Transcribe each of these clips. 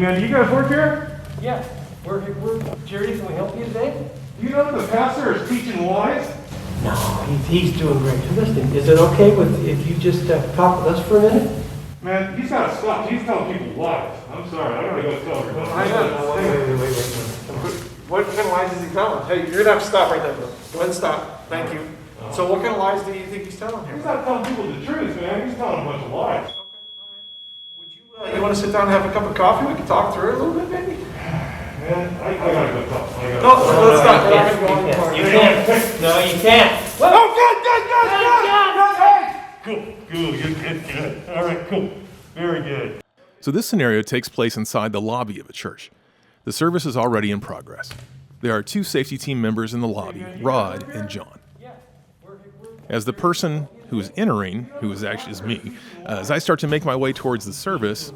Man, do you guys work here? Yeah, we're Jerry. Can we help you today? Do you know that the pastor is teaching lies? No, he's doing great. Listen, is it okay if you just talk with us for a minute? Man, he's got to stop. He's telling people lies. I'm sorry. I gotta go tell everybody. Wait. What kind of lies is he telling? Hey, you're gonna have to stop right there, bro. Go ahead and stop. Thank you. So what kind of lies do you think he's telling here? He's not telling people the truth, man. He's telling a bunch of lies. Okay, all right. Would you want to sit down and have a cup of coffee? We can talk through it a little bit, maybe. Man, I gotta go talk. No, let's not. We're not gonna go anymore. You can't. No, you can't. Oh, good. Good. All right, cool. Very good. So this scenario takes place inside the lobby of a church. The service is already in progress. There are two safety team members in the lobby, Rod and John. As the person who is entering, who is actually is me, as I start to make my way towards the service,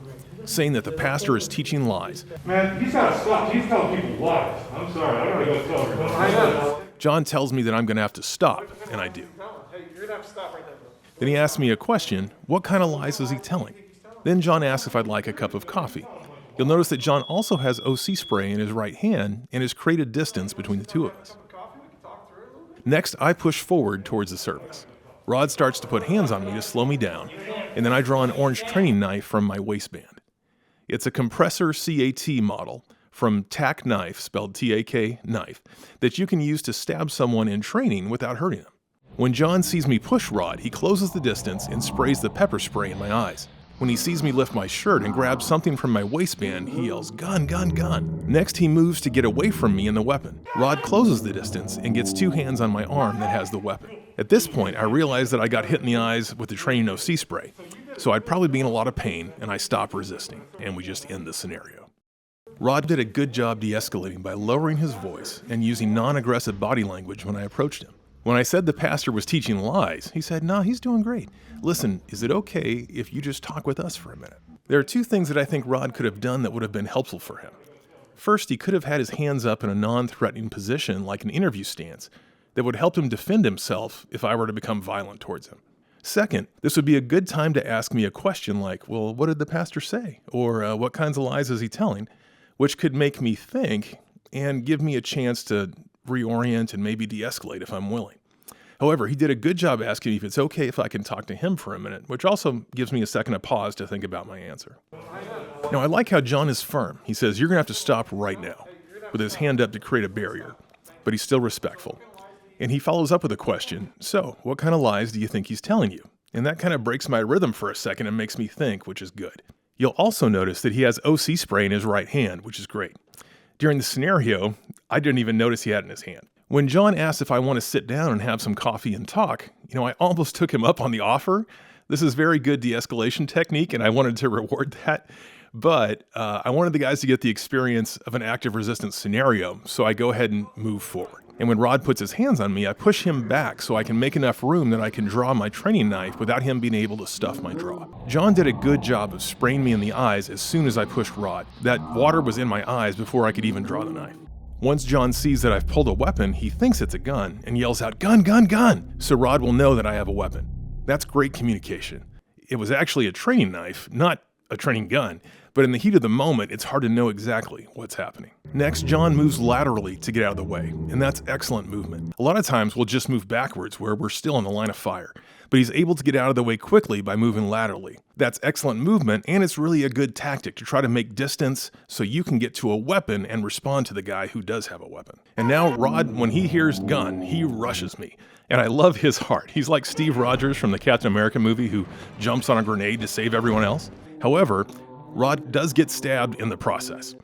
saying that the pastor is teaching lies. Man, he's got to stop. He's telling people lies. I'm sorry. I gotta go tell everybody. John tells me that I'm going to have to stop, and I do. Hey, you're gonna have to stop right there, bro. Then he asks me a question, what kind of lies is he telling? Then John asks if I'd like a cup of coffee. You'll notice that John also has OC spray in his right hand and has created distance between the two of us. Next, I push forward towards the service. Rod starts to put hands on me to slow me down, and then I draw an orange training knife from my waistband. It's a compressor CAT model from TAK knife, spelled T-A-K knife, that you can use to stab someone in training without hurting them. When John sees me push Rod, he closes the distance and sprays the pepper spray in my eyes. When he sees me lift my shirt and grab something from my waistband, he yells, "Gun, gun, gun." Next, he moves to get away from me and the weapon. Rod closes the distance and gets two hands on my arm that has the weapon. At this point, I realize that I got hit in the eyes with the training OC spray, so I'd probably be in a lot of pain, and I stop resisting, and we just end the scenario. Rod did a good job de-escalating by lowering his voice and using non-aggressive body language when I approached him. When I said the pastor was teaching lies, he said, "No, he's doing great. Listen, is it okay if you just talk with us for a minute?" There are two things that I think Rod could have done that would have been helpful for him. First, he could have had his hands up in a non-threatening position like an interview stance that would help him defend himself if I were to become violent towards him. Second, this would be a good time to ask me a question like, well, what did the pastor say? Or what kinds of lies is he telling? Which could make me think and give me a chance to reorient and maybe de-escalate if I'm willing. However, he did a good job asking me if it's okay if I can talk to him for a minute, which also gives me a second to pause to think about my answer. Now, I like how John is firm. He says, "You're going to have to stop right now," with his hand up to create a barrier, but he's still respectful. And he follows up with a question, "So, what kind of lies do you think he's telling you?" And that kind of breaks my rhythm for a second and makes me think, which is good. You'll also notice that he has OC spray in his right hand, which is great. During the scenario, I didn't even notice he had it in his hand. When John asked if I want to sit down and have some coffee and talk, I almost took him up on the offer. This is very good de-escalation technique, and I wanted to reward that. But I wanted the guys to get the experience of an active resistance scenario, so I go ahead and move forward. And when Rod puts his hands on me, I push him back so I can make enough room that I can draw my training knife without him being able to stuff my draw. John did a good job of spraying me in the eyes as soon as I pushed Rod. That water was in my eyes before I could even draw the knife. Once John sees that I've pulled a weapon, he thinks it's a gun and yells out, "Gun, gun, gun!" So Rod will know that I have a weapon. That's great communication. It was actually a training knife, not a training gun, but in the heat of the moment, it's hard to know exactly what's happening. Next, John moves laterally to get out of the way, and that's excellent movement. A lot of times we'll just move backwards where we're still in the line of fire, but he's able to get out of the way quickly by moving laterally. That's excellent movement, and it's really a good tactic to try to make distance so you can get to a weapon and respond to the guy who does have a weapon. And now Rod, when he hears gun, he rushes me. And I love his heart. He's like Steve Rogers from the Captain America movie who jumps on a grenade to save everyone else. However, Rod does get stabbed in the process.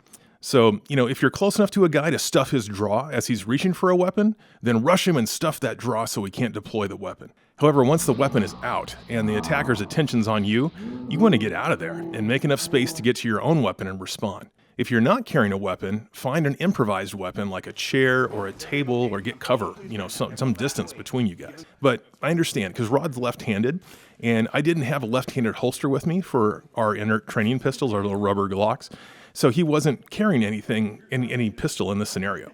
So, if you're close enough to a guy to stuff his draw as he's reaching for a weapon, then rush him and stuff that draw so he can't deploy the weapon. However, once the weapon is out and the attacker's attention's on you, you want to get out of there and make enough space to get to your own weapon and respond. If you're not carrying a weapon, find an improvised weapon like a chair or a table or get cover, some distance between you guys. But I understand, because Rod's left-handed, and I didn't have a left-handed holster with me for our inert training pistols, our little rubber Glocks, so he wasn't carrying any pistol in this scenario.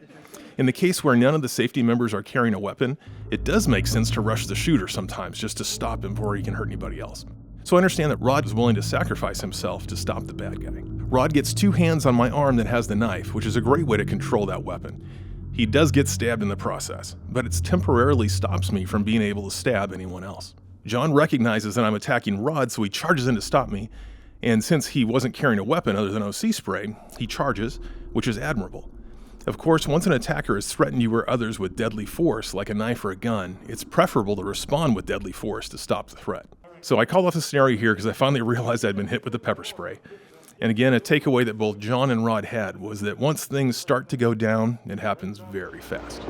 In the case where none of the safety members are carrying a weapon, it does make sense to rush the shooter sometimes just to stop him before he can hurt anybody else. So I understand that Rod is willing to sacrifice himself to stop the bad guy. Rod gets 2 hands on my arm that has the knife, which is a great way to control that weapon. He does get stabbed in the process, but it temporarily stops me from being able to stab anyone else. John recognizes that I'm attacking Rod, so he charges in to stop me, and since he wasn't carrying a weapon other than OC spray, he charges, which is admirable. Of course, once an attacker has threatened you or others with deadly force, like a knife or a gun, it's preferable to respond with deadly force to stop the threat. So I called off the scenario here because I finally realized I'd been hit with the pepper spray. And again, a takeaway that both John and Rod had was that once things start to go down, it happens very fast.